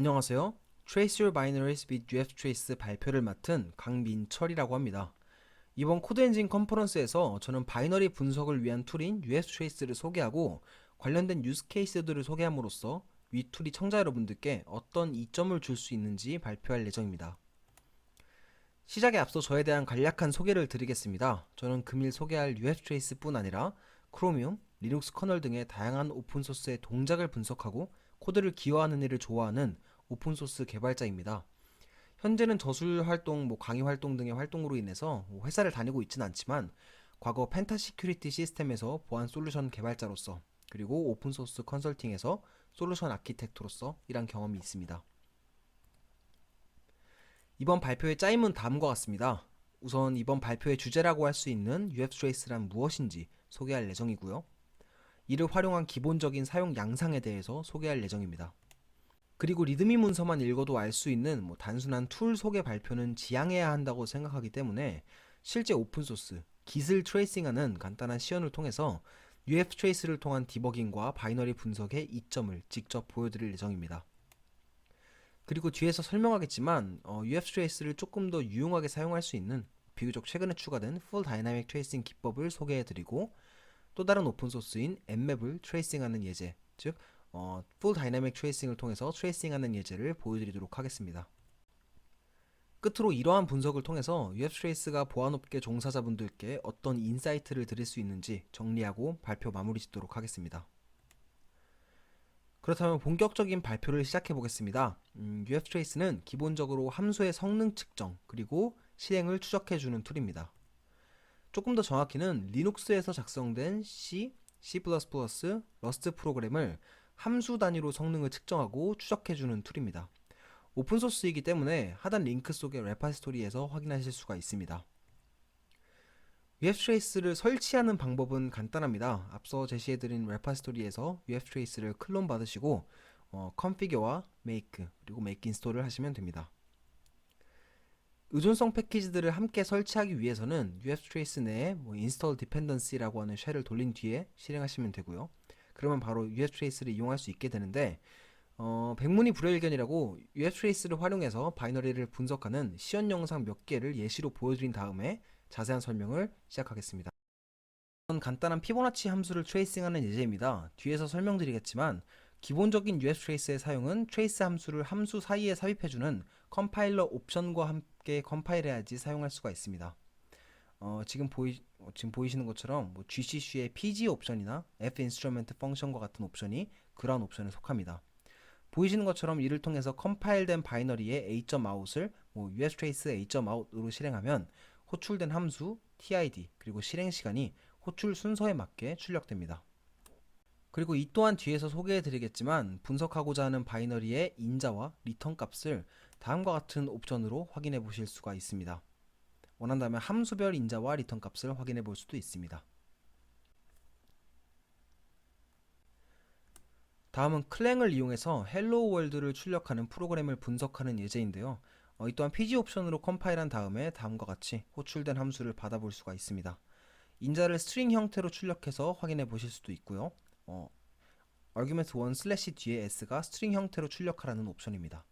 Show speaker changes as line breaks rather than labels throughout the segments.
안녕하세요. Trace Your Binaries with UFTrace 발표를 맡은 강민철이라고 합니다. 이번 코드 엔진 컨퍼런스에서 저는 바이너리 분석을 위한 툴인 UFTrace를 소개하고 관련된 유스 케이스들을 소개함으로써 위 툴이 청자 여러분들께 어떤 이점을 줄 수 있는지 발표할 예정입니다. 시작에 앞서 저에 대한 간략한 소개를 드리겠습니다. 저는 금일 소개할 UFTrace뿐 아니라 크로미움, 리눅스 커널 등의 다양한 오픈소스의 동작을 분석하고 코드를 기여하는 일을 좋아하는 오픈소스 개발자입니다. 현재는 저술 활동, 강의 활동 등의 활동으로 인해서 회사를 다니고 있지는 않지만 과거 펜타 시큐리티 시스템에서 보안 솔루션 개발자로서 그리고 오픈소스 컨설팅에서 솔루션 아키텍트로서 일한 경험이 있습니다. 이번 발표의 짜임은 다음과 같습니다. 우선 이번 발표의 주제라고 할 수 있는 UFTrace란 무엇인지 소개할 예정이고요. 이를 활용한 기본적인 사용 양상에 대해서 소개할 예정입니다. 그리고 리드미 문서만 읽어도 알 수 있는 단순한 툴 소개 발표는 지양해야 한다고 생각하기 때문에 실제 오픈소스, 깃을 트레이싱하는 간단한 시연을 통해서 UFTrace를 통한 디버깅과 바이너리 분석의 이점을 직접 보여드릴 예정입니다. 그리고 뒤에서 설명하겠지만 UFTrace를 조금 더 유용하게 사용할 수 있는 비교적 최근에 추가된 Full Dynamic Tracing 기법을 소개해드리고 또 다른 오픈소스인 Nmap을 트레이싱하는 예제, 즉 Full Dynamic Tracing을 통해서 트레이싱하는 예제를 보여드리도록 하겠습니다. 끝으로 이러한 분석을 통해서 UFTrace가 보안업계 종사자분들께 어떤 인사이트를 드릴 수 있는지 정리하고 발표 마무리 짓도록 하겠습니다. 그렇다면 본격적인 발표를 시작해 보겠습니다. UFTrace는 기본적으로 함수의 성능 측정 그리고 실행을 추적해주는 툴입니다. 조금 더 정확히는 리눅스에서 작성된 C, C++, 러스트 프로그램을 함수 단위로 성능을 측정하고 추적해주는 툴입니다. 오픈소스이기 때문에 하단 링크 속의 레파지토리에서 확인하실 수가 있습니다. UFTrace를 설치하는 방법은 간단합니다. 앞서 제시해드린 레파지토리에서 UFTrace를 클론 받으시고 configure와 make 그리고 make install을 하시면 됩니다. 의존성 패키지들을 함께 설치하기 위해서는 UFTrace 내에 install dependency라고 하는 쉘을 돌린 뒤에 실행하시면 되고요. 그러면 바로 UFTrace를 이용할 수 있게 되는데 백문이 불여일견이라고 UFTrace를 활용해서 바이너리를 분석하는 시연 영상 몇 개를 예시로 보여드린 다음에 자세한 설명을 시작하겠습니다. 이건 간단한 피보나치 함수를 트레이싱하는 예제입니다. 뒤에서 설명드리겠지만 기본적인 UFTrace의 사용은 트레이스 함수를 함수 사이에 삽입해주는 컴파일러 옵션과 함께 컴파일해야지 사용할 수가 있습니다. 지금 보이시는 것처럼 GCC의 PG 옵션이나 F-instrument 펑션과 같은 옵션이 그러한 옵션에 속합니다. 보이시는 것처럼 이를 통해서 컴파일된 바이너리의 a.out을 UFTrace a.out으로 실행하면 호출된 함수, TID, 그리고 실행 시간이 호출 순서에 맞게 출력됩니다. 그리고 이 또한 뒤에서 소개해드리겠지만 분석하고자 하는 바이너리의 인자와 리턴 값을 다음과 같은 옵션으로 확인해 보실 수가 있습니다. 원한다면 함수별 인자와 리턴 값을 확인해 볼 수도 있습니다. 다음은 클랭을 이용해서 헬로 월드를 출력하는 프로그램을 분석하는 예제인데요. 이 또한 PG 옵션으로 컴파일한 다음에 다음과 같이 호출된 함수를 받아볼 수가 있습니다. 인자를 스트링 형태로 출력해서 확인해 보실 수도 있고요. argument 1 뒤에 s가 스트링 형태로 출력하라는 옵션입니다.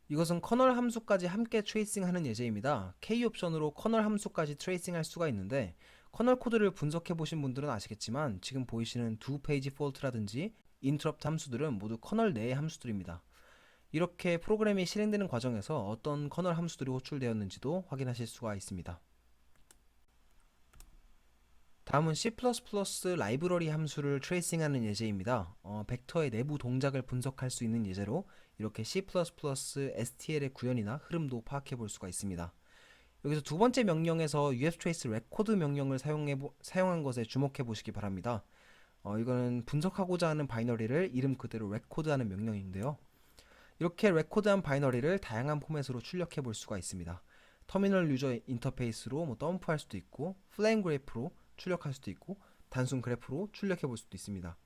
이것은 커널 함수까지 함께 트레이싱하는 예제입니다. K 옵션으로 커널 함수까지 트레이싱할 수가 있는데 커널 코드를 분석해 보신 분들은 아시겠지만 지금 보이시는 두 페이지 폴트라든지 인터럽트 함수들은 모두 커널 내의 함수들입니다. 이렇게 프로그램이 실행되는 과정에서 어떤 커널 함수들이 호출되었는지도 확인하실 수가 있습니다. 다음은 C++ 라이브러리 함수를 트레이싱하는 예제입니다. 벡터의 내부 동작을 분석할 수 있는 예제로 이렇게 C++ STL의 구현이나 흐름도 파악해 볼 수가 있습니다. 여기서 두 번째 명령에서 UFTrace record 명령을 사용한 것에 주목해 보시기 바랍니다. 이거는 분석하고자 하는 바이너리를 이름 그대로 record하는 명령인데요. 이렇게 record한 바이너리를 다양한 포맷으로 출력해 볼 수가 있습니다. 터미널 유저 인터페이스로 덤프할 수도 있고 플레임 그래프로 출력할 수도 있고 단순 그래프로 출력해 볼 수도 있습니다.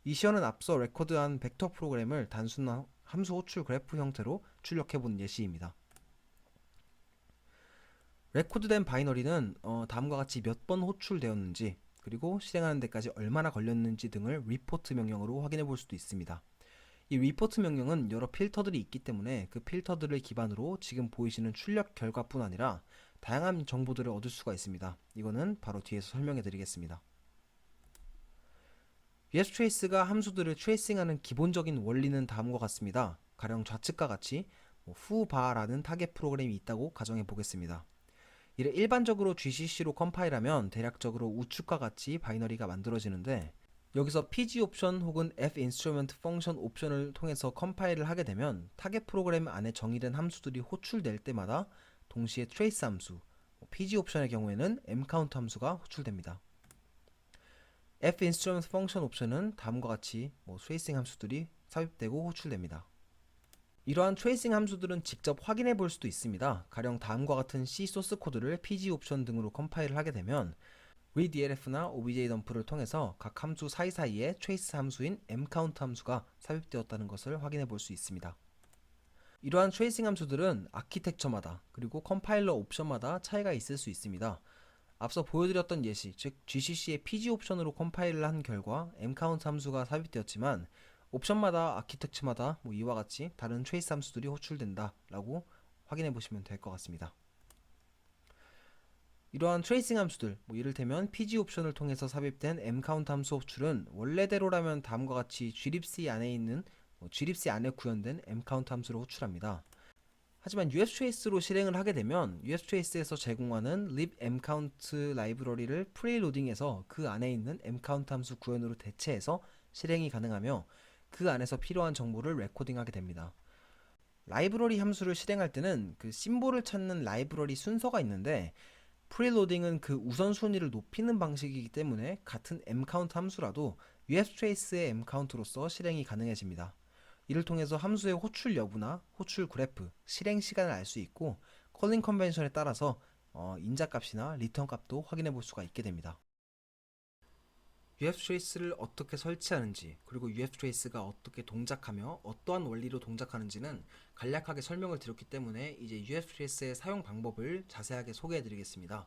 이 시연은 앞서 레코드한 벡터 프로그램을 단순한 함수 호출 그래프 형태로 출력해 본 예시입니다. 레코드된 바이너리는 다음과 같이 몇 번 호출되었는지 그리고 실행하는 데까지 얼마나 걸렸는지 등을 리포트 명령으로 확인해 볼 수도 있습니다. 이 리포트 명령은 여러 필터들이 있기 때문에 그 필터들을 기반으로 지금 보이시는 출력 결과뿐 아니라 다양한 정보들을 얻을 수가 있습니다. 이거는 바로 뒤에서 설명해 드리겠습니다. usTrace가 함수들을 트레이싱하는 기본적인 원리는 다음과 같습니다. 가령 좌측과 같이 foobar라는 타겟 프로그램이 있다고 가정해 보겠습니다. 이를 일반적으로 GCC로 컴파일하면 대략적으로 우측과 같이 바이너리가 만들어지는데, 여기서 pg 옵션 혹은 finstrument 펑션 옵션을 통해서 컴파일을 하게 되면 타겟 프로그램 안에 정의된 함수들이 호출될 때마다 동시에 trace 함수, pg 옵션의 경우에는 mcount 함수가 호출됩니다. finstrument 펑션 옵션은 다음과 같이 트레이싱 함수들이 삽입되고 호출됩니다. 이러한 트레이싱 함수들은 직접 확인해 볼 수도 있습니다. 가령 다음과 같은 C 소스 코드를 pg 옵션 등으로 컴파일을 하게 되면 readelf나 objdump를 통해서 각 함수 사이사이에 trace 함수인 mcount 함수가 삽입되었다는 것을 확인해 볼 수 있습니다. 이러한 트레이싱 함수들은 아키텍처마다 그리고 컴파일러 옵션마다 차이가 있을 수 있습니다. 앞서 보여드렸던 예시, 즉 GCC의 pg 옵션으로 컴파일을 한 결과 mcount 함수가 삽입되었지만 옵션마다 아키텍처마다 이와 같이 다른 트레이스 함수들이 호출된다 라고 확인해 보시면 될 것 같습니다. 이러한 트레이싱 함수들, 이를테면 pg 옵션을 통해서 삽입된 mcount 함수 호출은 원래대로라면 다음과 같이 glibc 안에 있는 glibc 안에 구현된 mcount 함수를 호출합니다. 하지만 usTrace로 실행을 하게 되면 usTrace에서 제공하는 libmcount 라이브러리를 프리로딩해서 그 안에 있는 mcount 함수 구현으로 대체해서 실행이 가능하며 그 안에서 필요한 정보를 레코딩하게 됩니다. 라이브러리 함수를 실행할 때는 그 심볼을 찾는 라이브러리 순서가 있는데, 프리로딩은 그 우선순위를 높이는 방식이기 때문에 같은 mcount 함수라도 usTrace의 mcount로서 실행이 가능해집니다. 이를 통해서 함수의 호출 여부나 호출 그래프, 실행 시간을 알 수 있고 컬링 컨벤션에 따라서 인자값이나 리턴 값도 확인해 볼 수가 있게 됩니다. usTrace를 어떻게 설치하는지, 그리고 usTrace가 어떻게 동작하며 어떠한 원리로 동작하는지는 간략하게 설명을 드렸기 때문에 이제 usTrace의 사용 방법을 자세하게 소개해 드리겠습니다.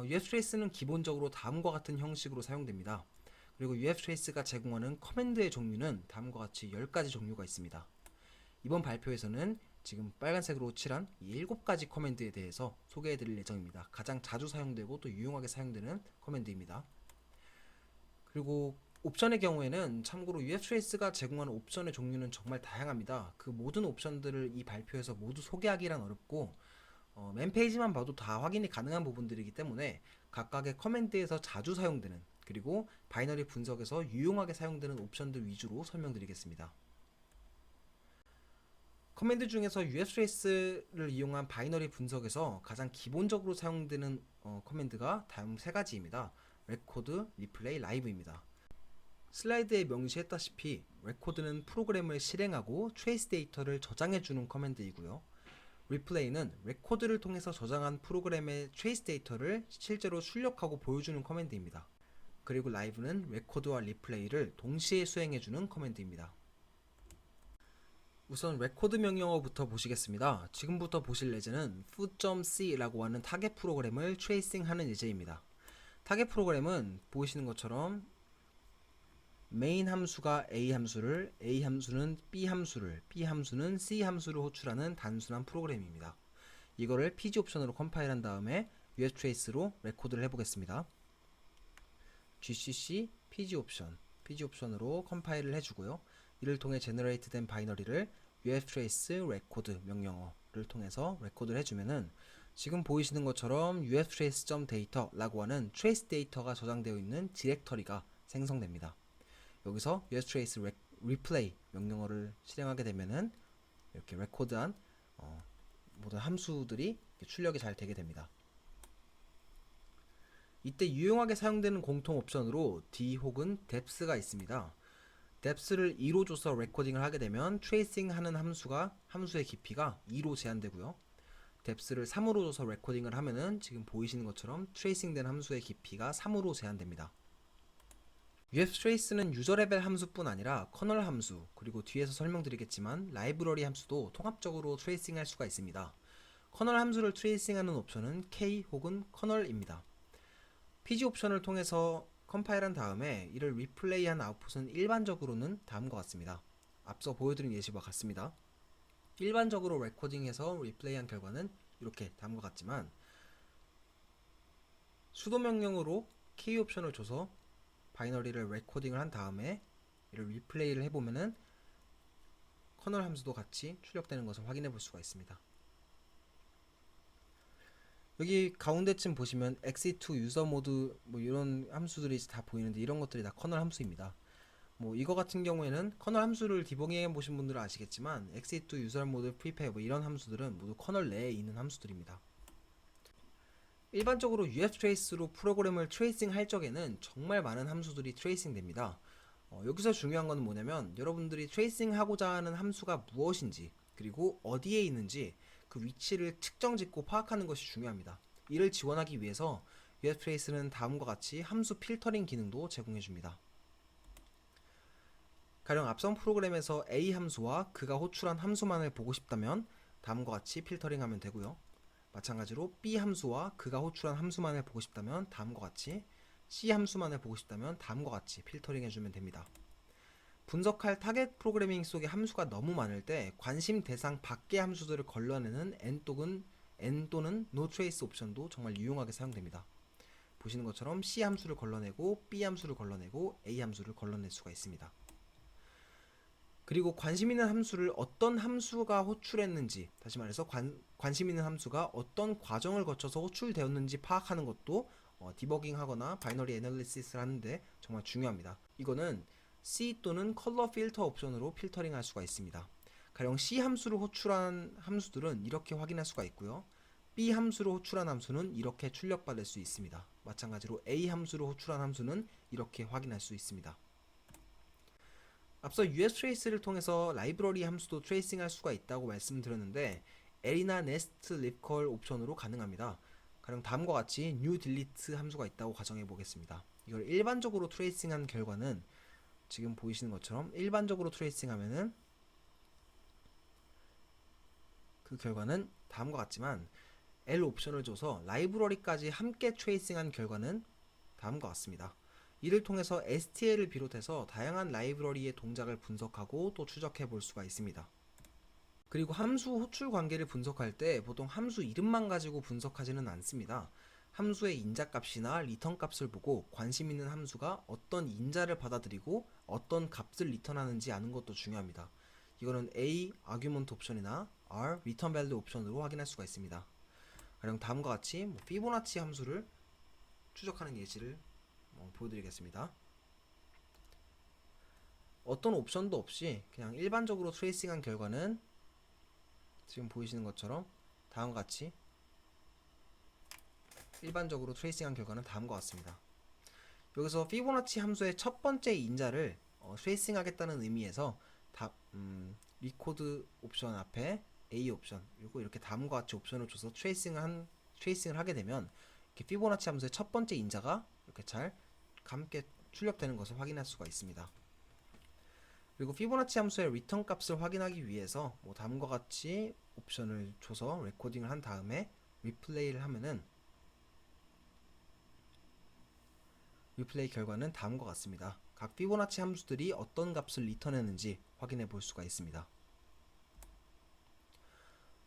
usTrace는 기본적으로 다음과 같은 형식으로 사용됩니다. 그리고 usTrace가 제공하는 커맨드의 종류는 다음과 같이 10가지 종류가 있습니다. 이번 발표에서는 지금 빨간색으로 칠한 이 7가지 커맨드에 대해서 소개해 드릴 예정입니다. 가장 자주 사용되고 또 유용하게 사용되는 커맨드입니다. 그리고 옵션의 경우에는 참고로 usTrace가 제공하는 옵션의 종류는 정말 다양합니다. 그 모든 옵션들을 이 발표에서 모두 소개하기란 어렵고 맨 페이지만 봐도 다 확인이 가능한 부분들이기 때문에 각각의 커맨드에서 자주 사용되는, 그리고 바이너리 분석에서 유용하게 사용되는 옵션들 위주로 설명드리겠습니다. 커맨드 중에서 usTrace를 이용한 바이너리 분석에서 가장 기본적으로 사용되는 커맨드가 다음 3가지입니다. record, replay, live입니다. 슬라이드에 명시했다시피 record는 프로그램을 실행하고 trace 데이터를 저장해주는 커맨드이고요. replay는 record를 통해서 저장한 프로그램의 trace 데이터를 실제로 출력하고 보여주는 커맨드입니다. 그리고 live는 record와 replay를 동시에 수행해주는 커맨드입니다. 우선 record 명령어부터 보시겠습니다. 지금부터 보실 예제는 foo.c라고 하는 타겟 프로그램을 트레이싱하는 예제입니다. 타겟 프로그램은 보이시는 것처럼 메인 함수가 A 함수를, A 함수는 B 함수를, B 함수는 C 함수를 호출하는 단순한 프로그램입니다. 이거를 pg 옵션으로 컴파일한 다음에 usTrace로 레코드를 해보겠습니다. gcc pg 옵션으로 컴파일을 해주고요. 이를 통해 제너레이트된 바이너리를 usTrace record 명령어를 통해서 레코드를 해주면은 지금 보이시는 것처럼 usTrace.data라고 하는 트레이스 데이터가 저장되어 있는 디렉터리가 생성됩니다. 여기서 usTrace replay 명령어를 실행하게 되면은 이렇게 레코드한 모든 함수들이 출력이 잘 되게 됩니다. 이때 유용하게 사용되는 공통 옵션으로 d 혹은 depth가 있습니다. depth를 2로 줘서 레코딩을 하게 되면 트레이싱 하는 함수의 깊이가 2로 제한되고요. depth를 3으로 줘서 레코딩을 하면은 지금 보이시는 것처럼 트레이싱된 함수의 깊이가 3으로 제한됩니다. usTrace는 유저 레벨 함수뿐 아니라 커널 함수, 그리고 뒤에서 설명드리겠지만 라이브러리 함수도 통합적으로 트레이싱할 수가 있습니다. 커널 함수를 트레이싱하는 옵션은 k 혹은 커널입니다. pg 옵션을 통해서 컴파일한 다음에 이를 리플레이한 아웃풋은 일반적으로는 다음과 같습니다. 앞서 보여드린 예시와 같습니다. 일반적으로 레코딩해서 리플레이한 결과는 이렇게 다음과 같지만 수도 명령으로 key 옵션을 줘서 바이너리를 레코딩을 한 다음에 이를 리플레이를 해보면은 커널 함수도 같이 출력되는 것을 확인해 볼 수가 있습니다. 여기 가운데쯤 보시면 exit 유저 모드 뭐 이런 함수들이 다 보이는데 이런 것들이 다 커널 함수입니다. 뭐 이거 같은 경우에는 커널 함수를 디버깅해 보신 분들은 아시겠지만 exit 유저 모드 prepare 뭐 이런 함수들은 모두 커널 내에 있는 함수들입니다. 일반적으로 UF 트레이스로 프로그램을 트레이싱 할 적에는 정말 많은 함수들이 트레이싱 됩니다. 여기서 중요한 건 뭐냐면 여러분들이 트레이싱 하고자 하는 함수가 무엇인지 그리고 어디에 있는지 그 위치를 측정 짓고 파악하는 것이 중요합니다. 이를 지원하기 위해서 UF 트레이스는 다음과 같이 함수 필터링 기능도 제공해 줍니다. 가령 앞선 프로그램에서 A 함수와 그가 호출한 함수만을 보고 싶다면 다음과 같이 필터링하면 되고요. 마찬가지로 B 함수와 그가 호출한 함수만을 보고 싶다면 다음과 같이, C 함수만을 보고 싶다면 다음과 같이 필터링 해주면 됩니다. 분석할 타겟 프로그래밍 속에 함수가 너무 많을 때 관심 대상 밖의 함수들을 걸러내는 N 또는 No Trace 옵션도 정말 유용하게 사용됩니다. 보시는 것처럼 C 함수를 걸러내고 B 함수를 걸러내고 A 함수를 걸러낼 수가 있습니다. 그리고 관심 있는 함수를 어떤 함수가 호출했는지, 다시 말해서 관심 있는 함수가 어떤 과정을 거쳐서 호출되었는지 파악하는 것도 디버깅 하거나 바이너리 애널리시스를 하는데 정말 중요합니다. 이거는 C 또는 컬러 필터 옵션으로 필터링 할 수가 있습니다. 가령 C 함수를 호출한 함수들은 이렇게 확인할 수가 있고요. B 함수로 호출한 함수는 이렇게 출력받을 수 있습니다. 마찬가지로 A 함수로 호출한 함수는 이렇게 확인할 수 있습니다. 앞서 USTrace를 통해서 라이브러리 함수도 트레이싱할 수가 있다고 말씀드렸는데 L이나 Nest Recall 옵션으로 가능합니다. 가령 다음과 같이 New Delete 함수가 있다고 가정해 보겠습니다. 이걸 일반적으로 트레이싱한 결과는 지금 보이시는 것처럼 일반적으로 트레이싱하면은 그 결과는 다음과 같지만 L 옵션을 줘서 라이브러리까지 함께 트레이싱한 결과는 다음과 같습니다. 이를 통해서 STL을 비롯해서 다양한 라이브러리의 동작을 분석하고 또 추적해 볼 수가 있습니다. 그리고 함수 호출 관계를 분석할 때 보통 함수 이름만 가지고 분석하지는 않습니다. 함수의 인자값이나 리턴 값을 보고 관심 있는 함수가 어떤 인자를 받아들이고 어떤 값을 리턴하는지 아는 것도 중요합니다. 이거는 A 아규먼트 옵션이나 R 리턴 밸류 옵션으로 확인할 수가 있습니다. 가령 다음과 같이 피보나치 함수를 추적하는 예시를 보여드리겠습니다. 어떤 옵션도 없이 그냥 일반적으로 트레이싱한 결과는 지금 보이시는 것처럼 다음과 같이 일반적으로 트레이싱한 결과는 다음과 같습니다. 여기서 피보나치 함수의 첫 번째 인자를 트레이싱 하겠다는 의미에서 리코드 옵션 앞에 A 옵션 그리고 이렇게 다음과 같이 옵션을 줘서 트레이싱을 하게 되면 이렇게 피보나치 함수의 첫 번째 인자가 이렇게 잘 함께 출력되는 것을 확인할 수가 있습니다. 그리고 피보나치 함수의 리턴 값을 확인하기 위해서 다음과 같이 옵션을 줘서 레코딩을 한 다음에 리플레이를 하면은 리플레이 결과는 다음과 같습니다. 각 피보나치 함수들이 어떤 값을 리턴했는지 확인해 볼 수가 있습니다.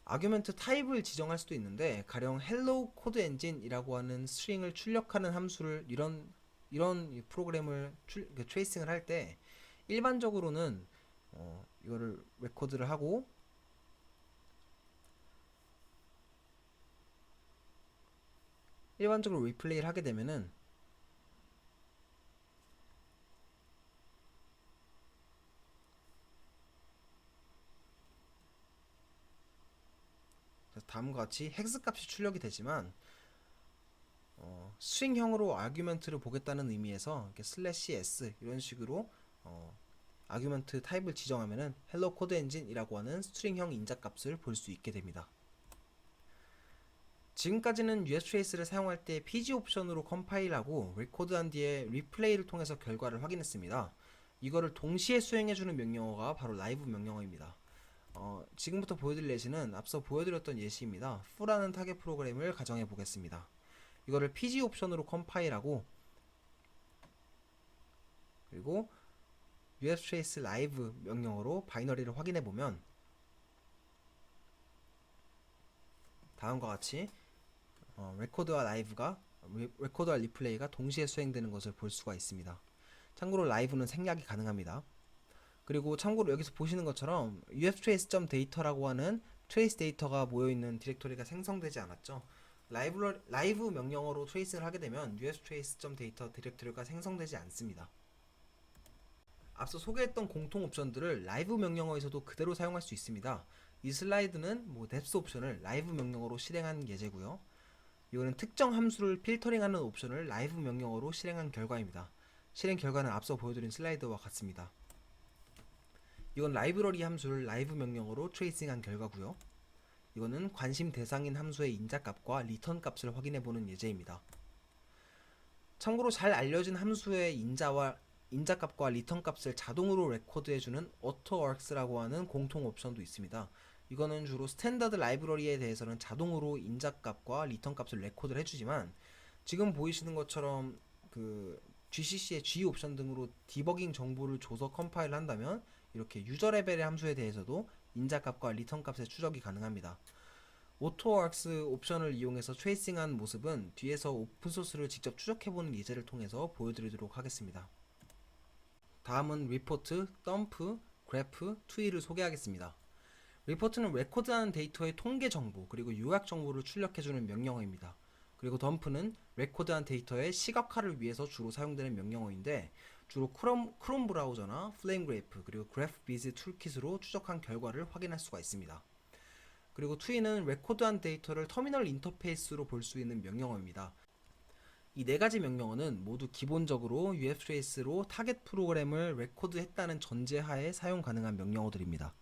아규멘트 타입을 지정할 수도 있는데 가령 hello 코드 엔진이라고 하는 스트링을 출력하는 함수를 이런 프로그램을 트레이싱을 할 때 일반적으로는 이거를 레코드를 하고 일반적으로 리플레이를 하게 되면은 다음과 같이 헥스 값이 출력이 되지만 스트링형으로 아규멘트를 보겠다는 의미에서 이렇게 /s 이런 식으로 아규멘트 타입을 지정하면은 hello 코드 엔진이라고 하는 스트링형 인자값을 볼 수 있게 됩니다. 지금까지는 USTrace를 사용할 때 PG 옵션으로 컴파일하고 레코드한 뒤에 리플레이를 통해서 결과를 확인했습니다. 이거를 동시에 수행해주는 명령어가 바로 라이브 명령어입니다. 지금부터 보여드릴 예시는 앞서 보여드렸던 예시입니다. fu라는 타겟 프로그램을 가정해 보겠습니다. 이거를 PG 옵션으로 컴파일하고 그리고 UFtrace live 명령어로 바이너리를 확인해 보면 다음과 같이 레코드와 리플레이가 동시에 수행되는 것을 볼 수가 있습니다. 참고로 라이브는 생략이 가능합니다. 그리고 참고로 여기서 보시는 것처럼 uftrace.data라고 하는 트레이스 데이터가 모여있는 디렉토리가 생성되지 않았죠. 라이브 명령어로 트레이스를 하게 되면 uftrace.data 디렉토리가 생성되지 않습니다. 앞서 소개했던 공통 옵션들을 라이브 명령어에서도 그대로 사용할 수 있습니다. 이 슬라이드는 depth 옵션을 라이브 명령어로 실행한 예제고요. 이거는 특정 함수를 필터링하는 옵션을 라이브 명령어로 실행한 결과입니다. 실행 결과는 앞서 보여드린 슬라이드와 같습니다. 이건 라이브러리 함수를 라이브 명령어로 트레이싱한 결과고요. 이거는 관심 대상인 함수의 인자값과 리턴 값을 확인해보는 예제입니다. 참고로 잘 알려진 함수의 인자값과 리턴 값을 자동으로 레코드해주는 AutoArgs라고 하는 공통 옵션도 있습니다. 이거는 주로 스탠다드 라이브러리에 대해서는 자동으로 인자값과 리턴 값을 레코드를 해주지만 지금 보이시는 것처럼 GCC의 G 옵션 등으로 디버깅 정보를 줘서 컴파일을 한다면 이렇게 유저 레벨의 함수에 대해서도 인자값과 리턴 값의 추적이 가능합니다. AutoArgs 옵션을 이용해서 트레이싱한 모습은 뒤에서 오픈소스를 직접 추적해보는 예제를 통해서 보여드리도록 하겠습니다. 다음은 리포트, 덤프, 그래프, 트위를 소개하겠습니다. 리포트는 레코드하는 데이터의 통계 정보 그리고 요약 정보를 출력해주는 명령어입니다. 그리고 덤프는 레코드한 데이터의 시각화를 위해서 주로 사용되는 명령어인데 주로 크롬 브라우저나 플레임 그래프 그리고 그래프비즈 툴킷으로 추적한 결과를 확인할 수가 있습니다. 그리고 트위는 레코드한 데이터를 터미널 인터페이스로 볼 수 있는 명령어입니다. 이 네 가지 명령어는 모두 기본적으로 UFtrace로 타겟 프로그램을 레코드했다는 전제하에 사용 가능한 명령어들입니다.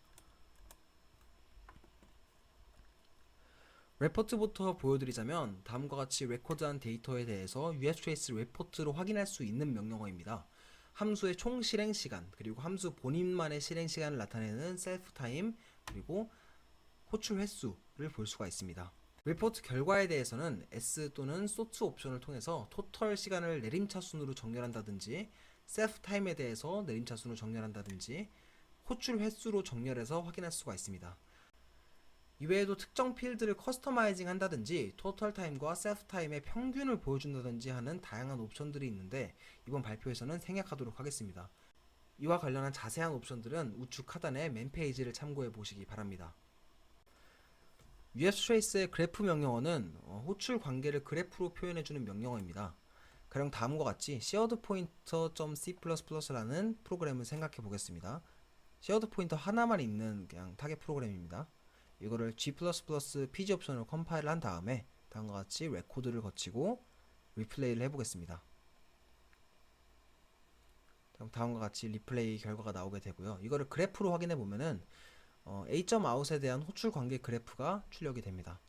레포트부터 보여드리자면 다음과 같이 레코드한 데이터에 대해서 UFtrace 레포트로 확인할 수 있는 명령어입니다. 함수의 총 실행 시간 그리고 함수 본인만의 실행 시간을 나타내는 셀프 타임 그리고 호출 횟수를 볼 수가 있습니다. 레포트 결과에 대해서는 S 또는 sort 옵션을 통해서 토털 시간을 내림차순으로 정렬한다든지 셀프 타임에 대해서 내림차순으로 정렬한다든지 호출 횟수로 정렬해서 확인할 수가 있습니다. 이외에도 특정 필드를 커스터마이징 한다든지 토털 타임과 셀프 타임의 평균을 보여준다든지 하는 다양한 옵션들이 있는데 이번 발표에서는 생략하도록 하겠습니다. 이와 관련한 자세한 옵션들은 우측 하단의 맨 페이지를 참고해 보시기 바랍니다. UFtrace의 그래프 명령어는 호출 관계를 그래프로 표현해주는 명령어입니다. 가령 다음과 같이 sharedpointer.c++라는 프로그램을 생각해 보겠습니다. shared 포인터 하나만 있는 그냥 타겟 프로그램입니다. 이거를 G++ PG 옵션으로 컴파일을 한 다음에 다음과 같이 레코드를 거치고 리플레이를 해보겠습니다. 다음과 같이 리플레이 결과가 나오게 되고요. 이거를 그래프로 확인해 보면은 A.out에 대한 호출 관계 그래프가 출력이 됩니다.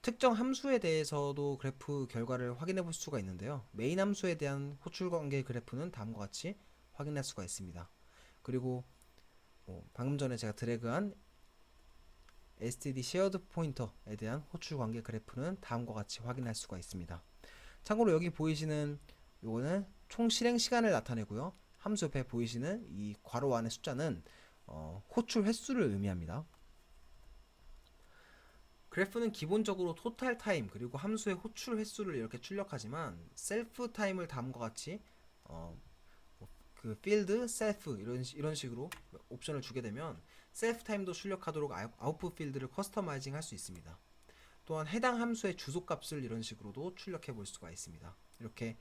특정 함수에 대해서도 그래프 결과를 확인해 볼 수가 있는데요. 메인 함수에 대한 호출 관계 그래프는 다음과 같이 확인할 수가 있습니다. 그리고 방금 전에 제가 드래그한 std shared pointer에 대한 호출 관계 그래프는 다음과 같이 확인할 수가 있습니다. 참고로 여기 보이시는 요거는 총 실행 시간을 나타내고요. 함수 옆에 보이시는 이 괄호 안의 숫자는 호출 횟수를 의미합니다. 그래프는 기본적으로 토탈 타임 그리고 함수의 호출 횟수를 이렇게 출력하지만 셀프 타임을 다음과 같이 필드, 셀프 이런 식으로 옵션을 주게 되면 셀프 타임도 출력하도록 아웃풋 필드를 커스터마이징 할 수 있습니다. 또한 해당 함수의 주소값을 이런 식으로도 출력해 볼 수가 있습니다. 이렇게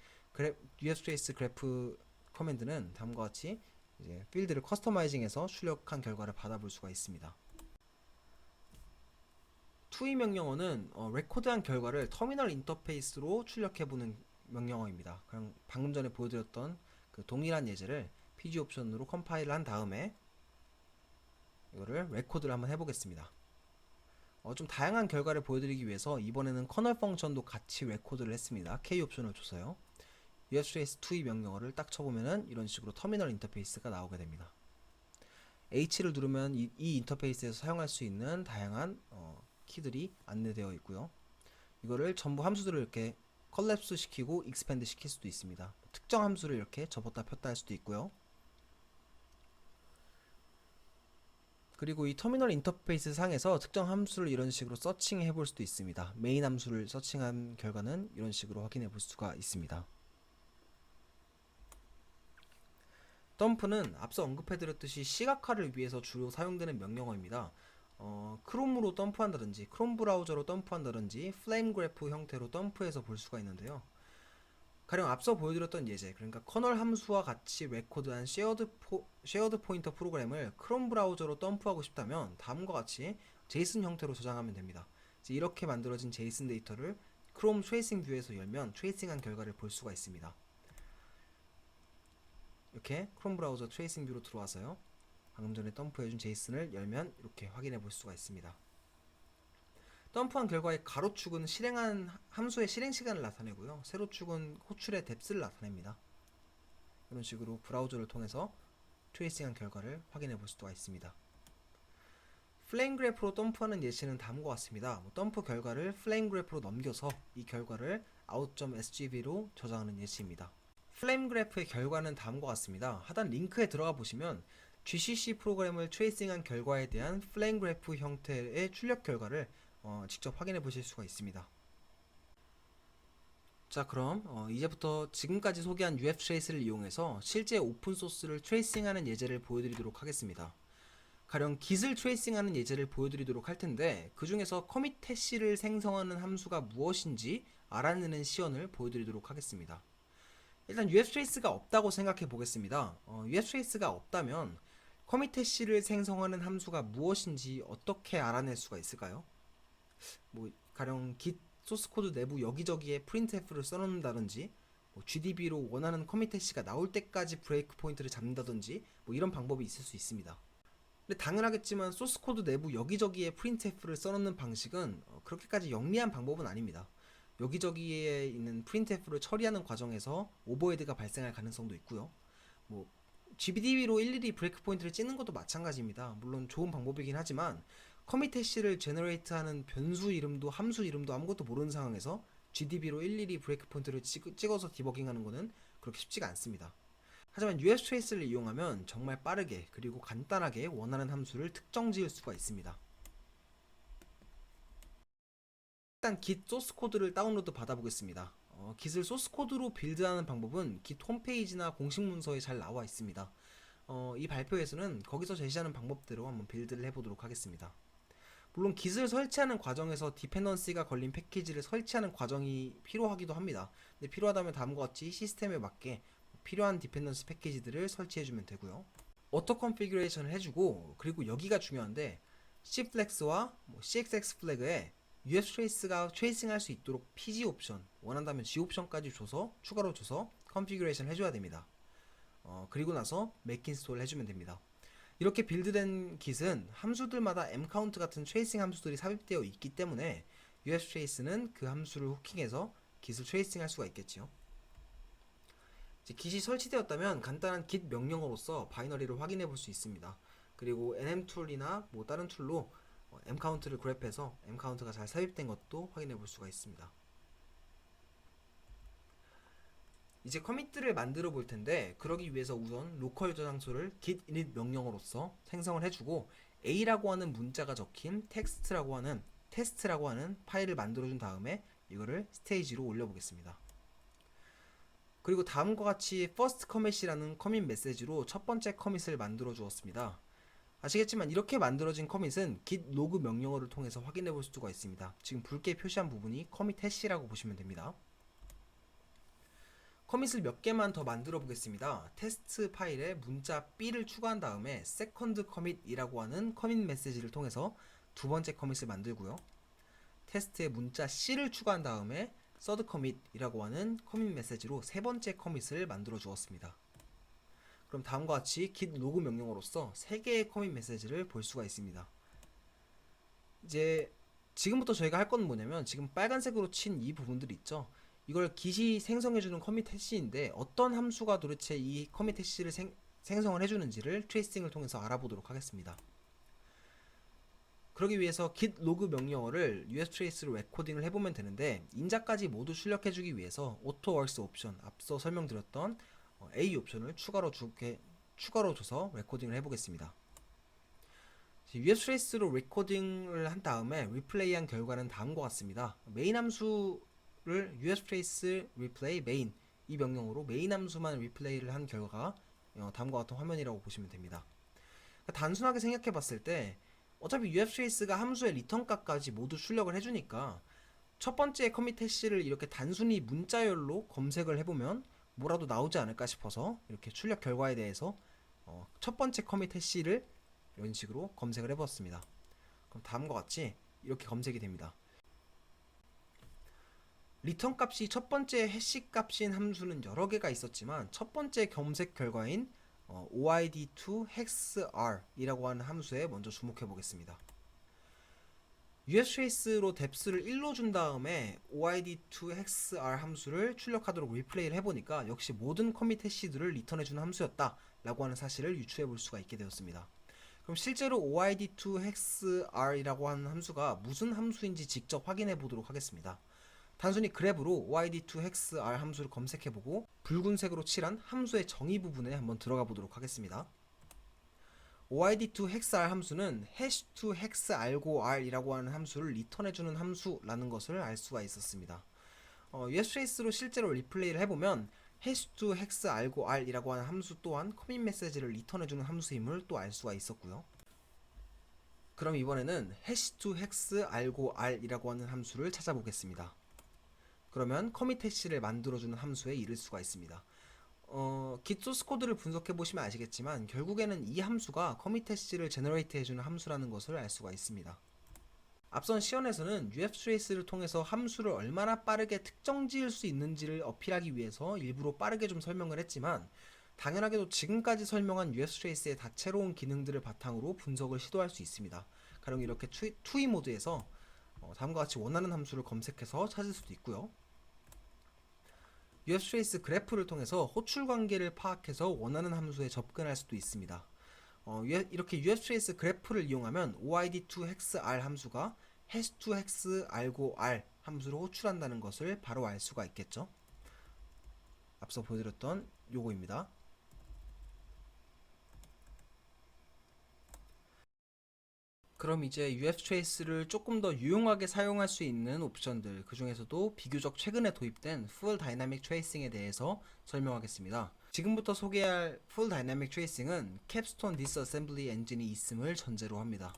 UFtrace 그래프 커맨드는 다음과 같이 이제 필드를 커스터마이징해서 출력한 결과를 받아볼 수가 있습니다. 투이 명령어는 레코드한 결과를 터미널 인터페이스로 출력해보는 명령어입니다. 그럼 방금 전에 보여드렸던 그 동일한 예제를 PG 옵션으로 컴파일을 한 다음에 이거를 레코드를 한번 해보겠습니다. 좀 다양한 결과를 보여드리기 위해서 이번에는 커널 펑션도 같이 레코드를 했습니다. K 옵션을 줘서요. UFtrace 투이 명령어를 딱 쳐보면은 이런 식으로 터미널 인터페이스가 나오게 됩니다. H를 누르면 이 인터페이스에서 사용할 수 있는 다양한 키들이 안내되어 있고요. 이거를 전부 함수들을 이렇게 컬랩스 시키고 익스펜드 시킬 수도 있습니다. 특정 함수를 이렇게 접었다 폈다 할 수도 있고요. 그리고 이 터미널 인터페이스 상에서 특정 함수를 이런 식으로 서칭해 볼 수도 있습니다. 메인 함수를 서칭한 결과는 이런 식으로 확인해 볼 수가 있습니다. 덤프는 앞서 언급해드렸듯이 시각화를 위해서 주로 사용되는 명령어입니다. 크롬으로 덤프한다든지 크롬 브라우저로 덤프한다든지 플레임 그래프 형태로 덤프해서 볼 수가 있는데요. 가령 앞서 보여드렸던 예제, 그러니까 커널 함수와 같이 레코드한 쉐어드 포인터 프로그램을 크롬 브라우저로 덤프하고 싶다면 다음과 같이 제이슨 형태로 저장하면 됩니다. 이렇게 만들어진 제이슨 데이터를 크롬 트레이싱 뷰에서 열면 트레이싱한 결과를 볼 수가 있습니다. 이렇게 크롬 브라우저 트레이싱 뷰로 들어와서요, 방금 전에 덤프해준 제이슨을 열면 이렇게 확인해 볼 수가 있습니다. 덤프한 결과의 가로축은 실행한 함수의 실행 시간을 나타내고요, 세로축은 호출의 뎁스를 나타냅니다. 이런 식으로 브라우저를 통해서 트레이싱한 결과를 확인해 볼 수가 있습니다. 플레임 그래프로 덤프하는 예시는 다음과 같습니다. 덤프 결과를 플레임 그래프로 넘겨서 이 결과를 out.sgv로 저장하는 예시입니다. 플레임 그래프의 결과는 다음과 같습니다. 하단 링크에 들어가 보시면 GCC 프로그램을 트레이싱한 결과에 대한 플레임 그래프 형태의 출력 결과를 직접 확인해 보실 수가 있습니다. 자, 그럼 이제부터 지금까지 소개한 UFTrace를 이용해서 실제 오픈소스를 트레이싱하는 예제를 보여드리도록 하겠습니다. 가령 git을 트레이싱하는 예제를 보여드리도록 할 텐데, 그 중에서 커밋 해시를 생성하는 함수가 무엇인지 알아내는 시연을 보여드리도록 하겠습니다. 일단 UFTrace가 없다고 생각해 보겠습니다. UFTrace가 없다면 커밋 해시를 생성하는 함수가 무엇인지 어떻게 알아낼 수가 있을까요? 가령 git 소스 코드 내부 여기저기에 printf를 써놓는다든지, GDB로 원하는 커밋 해시가 나올 때까지 브레이크 포인트를 잡는다든지, 이런 방법이 있을 수 있습니다. 근데 당연하겠지만 소스 코드 내부 여기저기에 printf를 써놓는 방식은 그렇게까지 영리한 방법은 아닙니다. 여기저기에 있는 printf를 처리하는 과정에서 오버헤드가 발생할 가능성도 있고요. GDB로 일일이 브레이크 포인트를 찍는 것도 마찬가지입니다. 물론 좋은 방법이긴 하지만 커밋 해시를 제너레이트하는 변수 이름도 함수 이름도 아무것도 모르는 상황에서 GDB로 일일이 브레이크 포인트를 찍어서 디버깅하는 것은 그렇게 쉽지가 않습니다. 하지만 UFTrace를 이용하면 정말 빠르게 그리고 간단하게 원하는 함수를 특정 지을 수가 있습니다. 일단 git 소스 코드를 다운로드 받아보겠습니다. git을 소스 코드로 빌드하는 방법은 git 홈페이지나 공식 문서에 잘 나와 있습니다. 이 발표에서는 거기서 제시하는 방법대로 한번 빌드를 해보도록 하겠습니다. 물론 git을 설치하는 과정에서 디펜던시가 걸린 패키지를 설치하는 과정이 필요하기도 합니다. 근데 필요하다면 다음과 같이 시스템에 맞게 필요한 디펜던시 패키지들을 설치해주면 되고요. 오토 컨피규레이션을 해주고, 그리고 여기가 중요한데 cflex와 cxx 플래그에 UFTrace가 트레이싱할 수 있도록 PG 옵션, 원한다면 G 옵션까지 추가로 줘서 컨피규레이션 해줘야 됩니다. 그리고 나서 make install 해주면 됩니다. 이렇게 빌드된 git은 함수들마다 mcount 같은 트레이싱 함수들이 삽입되어 있기 때문에 UFTrace는 그 함수를 후킹해서 git을 트레이싱할 수가 있겠죠. git이 설치되었다면 간단한 git 명령어로서 바이너리를 확인해 볼 수 있습니다. 그리고 nmtool이나 다른 툴로 mcount를 그랩해서 mcount가 잘 삽입된 것도 확인해 볼 수가 있습니다. 이제 커밋들을 만들어 볼 텐데, 그러기 위해서 우선 로컬 저장소를 git init 명령어로서 생성을 해주고 a라고 하는 문자가 적힌 텍스트라고 하는 파일을 만들어준 다음에 이거를 스테이지로 올려보겠습니다. 그리고 다음과 같이 first commit이라는 커밋 메시지로 첫 번째 커밋을 만들어 주었습니다. 아시겠지만 이렇게 만들어진 커밋은 git log 명령어를 통해서 확인해 볼 수가 있습니다. 지금 붉게 표시한 부분이 커밋 해시라고 보시면 됩니다. 커밋을 몇 개만 더 만들어 보겠습니다. 테스트 파일에 문자 B를 추가한 다음에 second commit이라고 하는 커밋 메시지를 통해서 두 번째 커밋을 만들고요. 테스트에 문자 C를 추가한 다음에 third commit이라고 하는 커밋 메시지로 세 번째 커밋을 만들어 주었습니다. 그럼 다음과 같이 git log 명령어로서 3개의 커밋 메시지를 볼 수가 있습니다. 이제 지금부터 저희가 할 건 뭐냐면, 지금 빨간색으로 친 이 부분들 있죠. 이걸 git이 생성해주는 커밋 해시인데 어떤 함수가 도대체 이 커밋 해시를 생성을 해주는지를 트레이싱을 통해서 알아보도록 하겠습니다. 그러기 위해서 git log 명령어를 UFTrace로 레코딩을 해보면 되는데, 인자까지 모두 출력해주기 위해서 AutoWorks 옵션, 앞서 설명드렸던 A 옵션을 추가로 줘서 레코딩을 해보겠습니다. UF 트레이스로 레코딩을 한 다음에 리플레이한 결과는 다음과 같습니다. 메인 함수를 UF 트레이스 리플레이 메인 이 명령으로 메인 함수만 리플레이를 한 결과가 다음과 같은 화면이라고 보시면 됩니다. 그러니까 단순하게 생각해 봤을 때 어차피 UF 트레이스가 함수의 리턴 값까지 모두 출력을 해주니까 첫 번째 커밋 해시를 이렇게 단순히 문자열로 검색을 해보면 뭐라도 나오지 않을까 싶어서 이렇게 출력 결과에 대해서 첫 번째 커밋 해시를 이런 식으로 검색을 해봤습니다. 그럼 다음과 같이 이렇게 검색이 됩니다. 리턴 값이 첫 번째 해시 값인 함수는 여러 개가 있었지만 첫 번째 검색 결과인 oid2 hexr 이라고 하는 함수에 먼저 주목해 보겠습니다. UFTrace로 deps를 1로 준 다음에 oid2 hexr 함수를 출력하도록 리플레이를 해보니까 역시 모든 커밋 해시들을 리턴해주는 함수였다 라고 하는 사실을 유추해 볼 수가 있게 되었습니다. 그럼 실제로 oid2 hexr 이라고 하는 함수가 무슨 함수인지 직접 확인해 보도록 하겠습니다. 단순히 grep으로 oid2 hexr 함수를 검색해보고 붉은색으로 칠한 함수의 정의 부분에 한번 들어가 보도록 하겠습니다. oid2 hexr 함수는 hash2 hexargor 이라고 하는 함수를 리턴해주는 함수라는 것을 알 수가 있었습니다. UFTrace로 실제로 리플레이를 해보면 hash2 hexargor 이라고 하는 함수 또한 커밋 메시지를 리턴해주는 함수임을 또 알 수가 있었고요. 그럼 이번에는 hash2 hexargor 이라고 하는 함수를 찾아보겠습니다. 그러면 커밋 해시를 만들어주는 함수에 이를 수가 있습니다. git 소스 코드를 분석해 보시면 아시겠지만 결국에는 이 함수가 커밋 해시를 제너레이트 해주는 함수라는 것을 알 수가 있습니다. 앞선 시연에서는 UFTrace를 통해서 함수를 얼마나 빠르게 특정 지을 수 있는지를 어필하기 위해서 일부러 빠르게 좀 설명을 했지만 당연하게도 지금까지 설명한 UFTrace의 다채로운 기능들을 바탕으로 분석을 시도할 수 있습니다. 가령 이렇게 투이 모드에서 다음과 같이 원하는 함수를 검색해서 찾을 수도 있고요. UFTrace 그래프를 통해서 호출 관계를 파악해서 원하는 함수에 접근할 수도 있습니다. 이렇게 UFTrace 그래프를 이용하면 oid2 hexr 함수가 hash2 hexargor 함수로 호출한다는 것을 바로 알 수가 있겠죠. 앞서 보여드렸던 요거입니다. 그럼 이제 UFTrace를 조금 더 유용하게 사용할 수 있는 옵션들, 그 중에서도 비교적 최근에 도입된 Full Dynamic Tracing에 대해서 설명하겠습니다. 지금부터 소개할 Full Dynamic Tracing은 Capstone Disassembly 엔진이 있음을 전제로 합니다.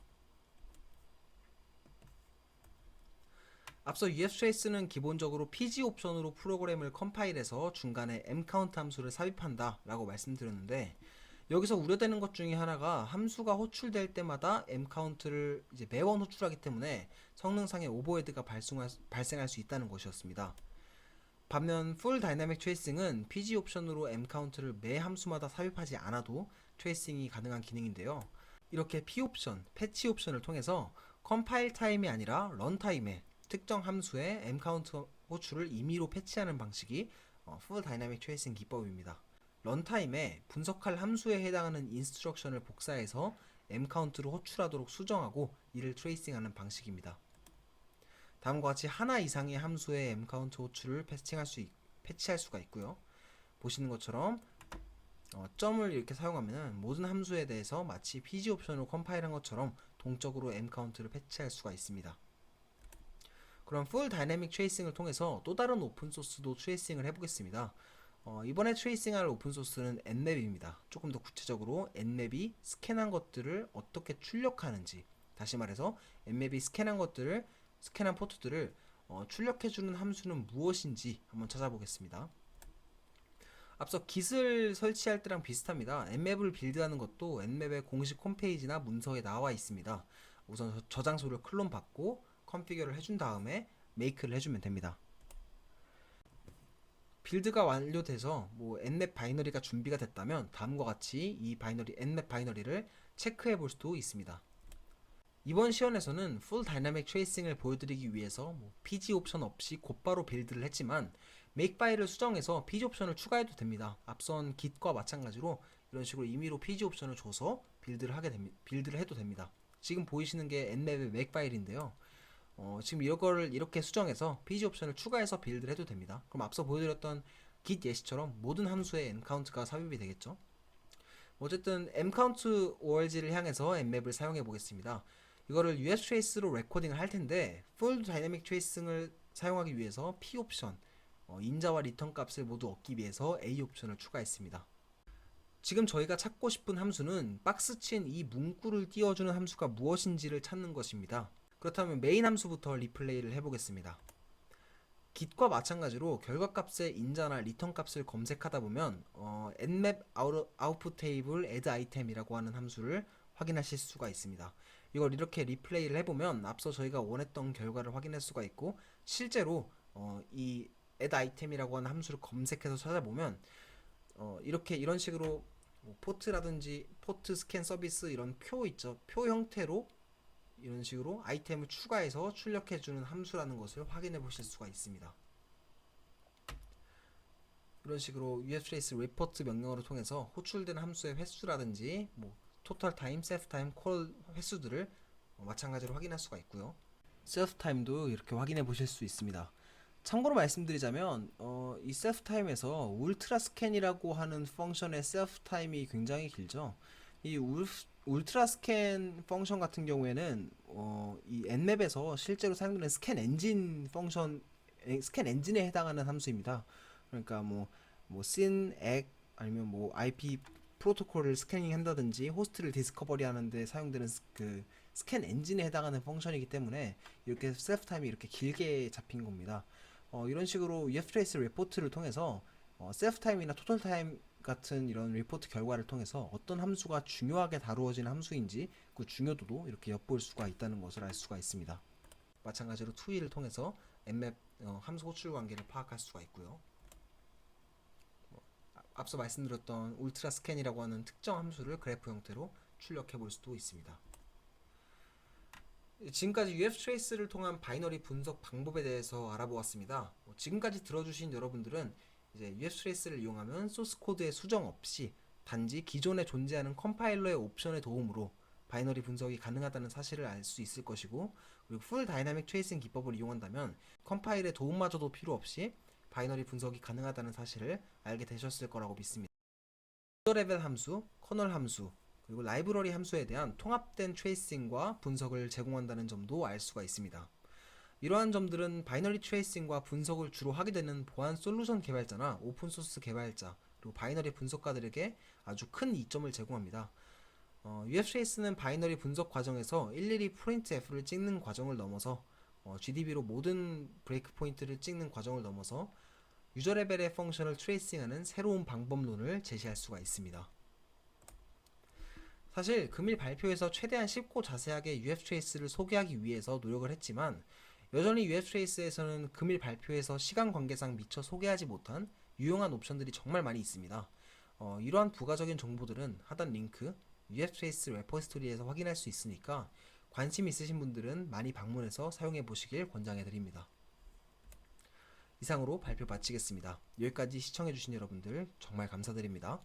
앞서 UFTrace는 기본적으로 PG 옵션으로 프로그램을 컴파일해서 중간에 mcount 함수를 삽입한다 라고 말씀드렸는데, 여기서 우려되는 것 중에 하나가 함수가 호출될 때마다 mcount를 이제 매번 호출하기 때문에 성능상의 오버헤드가 발생할 수 있다는 것이었습니다. 반면 Full Dynamic Tracing은 PG 옵션으로 mcount를 매 함수마다 삽입하지 않아도 트레이싱이 가능한 기능인데요. 이렇게 P 옵션, 패치 옵션을 통해서 컴파일 타임이 아니라 런타임에 특정 함수의 mcount 호출을 임의로 패치하는 방식이 Full Dynamic Tracing 기법입니다. 런타임에 분석할 함수에 해당하는 인스트럭션을 복사해서 mcount로 호출하도록 수정하고 이를 트레이싱하는 방식입니다. 다음과 같이 하나 이상의 함수의 mcount 호출을 패치할 수가 있고요. 보시는 것처럼 점을 이렇게 사용하면 모든 함수에 대해서 마치 PG 옵션으로 컴파일한 것처럼 동적으로 mcount를 패치할 수가 있습니다. 그럼 Full Dynamic Tracing을 통해서 또 다른 오픈소스도 트레이싱을 해보겠습니다. 이번에 트레이싱할 오픈소스는 nmap입니다. 조금 더 구체적으로 nmap이 스캔한 것들을 어떻게 출력하는지, 다시 말해서 nmap이 스캔한 포트들을 출력해주는 함수는 무엇인지 한번 찾아보겠습니다. 앞서 git을 설치할 때랑 비슷합니다. nmap을 빌드하는 것도 nmap의 공식 홈페이지나 문서에 나와 있습니다. 우선 저장소를 클론 받고 컨피규어를 해준 다음에 make를 해주면 됩니다. 빌드가 완료돼서 nmap 바이너리가 준비가 됐다면 다음과 같이 이 바이너리 nmap 바이너리를 체크해 볼 수도 있습니다. 이번 시연에서는 Full Dynamic Tracing을 보여드리기 위해서 PG 옵션 없이 곧바로 빌드를 했지만 make 파일을 수정해서 PG 옵션을 추가해도 됩니다. 앞선 git과 마찬가지로 이런 식으로 임의로 PG 옵션을 줘서 빌드를 해도 됩니다. 지금 보이시는 게 nmap의 make 파일인데요. 지금 이거를 이렇게 수정해서 PG 옵션을 추가해서 빌드를 해도 됩니다. 그럼 앞서 보여드렸던 git 예시처럼 모든 함수에 mcount가 삽입이 되겠죠. 어쨌든 mcount org를 향해서 mmap을 사용해 보겠습니다. 이거를 us trace로 레코딩을 할 텐데 full dynamic tracing을 사용하기 위해서 p 옵션, 인자와 리턴 값을 모두 얻기 위해서 a 옵션을 추가했습니다. 지금 저희가 찾고 싶은 함수는 박스친 이 문구를 띄워주는 함수가 무엇인지를 찾는 것입니다. 그렇다면 메인 함수부터 리플레이를 해보겠습니다. git과 마찬가지로 결과값의 인자나 리턴 값을 검색하다 보면 nmap output table add item이라고 하는 함수를 확인하실 수가 있습니다. 이걸 이렇게 리플레이를 해보면 앞서 저희가 원했던 결과를 확인할 수가 있고, 실제로 이 add item이라고 하는 함수를 검색해서 찾아보면 이렇게 이런 식으로 뭐 포트라든지 포트 스캔 서비스 이런 표 있죠. 표 형태로 이런 식으로 아이템을 추가해서 출력해주는 함수라는 것을 확인해 보실 수가 있습니다. 이런 식으로 ustrace report 명령어를 통해서 호출된 함수의 횟수라든지 뭐 total time, self time, call 횟수들을 마찬가지로 확인할 수가 있고요. self time도 이렇게 확인해 보실 수 있습니다. 참고로 말씀드리자면 이 self time에서 울트라 스캔이라고 하는 펑션의 self time이 굉장히 길죠. 이 울트라 스캔 펑션 같은 경우에는 이 nmap에서 실제로 사용되는 스캔 엔진 펑션, 스캔 엔진에 해당하는 함수입니다. 그러니까 뭐 scene, egg 아니면 뭐 IP 프로토콜을 스캐닝 한다든지 호스트를 디스커버리 하는데 사용되는 그 스캔 엔진에 해당하는 펑션이기 때문에 이렇게 셀프 타임이 이렇게 길게 잡힌 겁니다. 이런 식으로 ustrace 리포트를 통해서 셀프 타임이나 토탈 타임 같은 이런 리포트 결과를 통해서 어떤 함수가 중요하게 다루어지는 함수인지 그 중요도도 이렇게 엿볼 수가 있다는 것을 알 수가 있습니다. 마찬가지로 투이를 통해서 mmap 함수 호출 관계를 파악할 수가 있고요. 앞서 말씀드렸던 울트라 스캔이라고 하는 특정 함수를 그래프 형태로 출력해 볼 수도 있습니다. 지금까지 ustrace를 통한 바이너리 분석 방법에 대해서 알아보았습니다. 지금까지 들어주신 여러분들은 이제 ustrace를 이용하면 소스 코드의 수정 없이 단지 기존에 존재하는 컴파일러의 옵션의 도움으로 바이너리 분석이 가능하다는 사실을 알 수 있을 것이고, 그리고 풀 다이나믹 트레이싱 기법을 이용한다면 컴파일의 도움마저도 필요 없이 바이너리 분석이 가능하다는 사실을 알게 되셨을 거라고 믿습니다. 유저 레벨 함수, 커널 함수, 그리고 라이브러리 함수에 대한 통합된 트레이싱과 분석을 제공한다는 점도 알 수가 있습니다. 이러한 점들은 바이너리 트레이싱과 분석을 주로 하게 되는 보안 솔루션 개발자나 오픈소스 개발자, 그리고 바이너리 분석가들에게 아주 큰 이점을 제공합니다. ustrace는 바이너리 분석 과정에서 일일이 printf를 찍는 과정을 넘어서 gdb로 모든 브레이크 포인트를 찍는 과정을 넘어서 유저 레벨의 펑션을 트레이싱하는 새로운 방법론을 제시할 수가 있습니다. 사실 금일 발표에서 최대한 쉽고 자세하게 ustrace를 소개하기 위해서 노력을 했지만, 여전히 ustrace에서는 금일 발표에서 시간 관계상 미처 소개하지 못한 유용한 옵션들이 정말 많이 있습니다. 이러한 부가적인 정보들은 하단 링크 ustrace 레포지토리에서 확인할 수 있으니까 관심 있으신 분들은 많이 방문해서 사용해 보시길 권장해 드립니다. 이상으로 발표 마치겠습니다. 여기까지 시청해 주신 여러분들 정말 감사드립니다.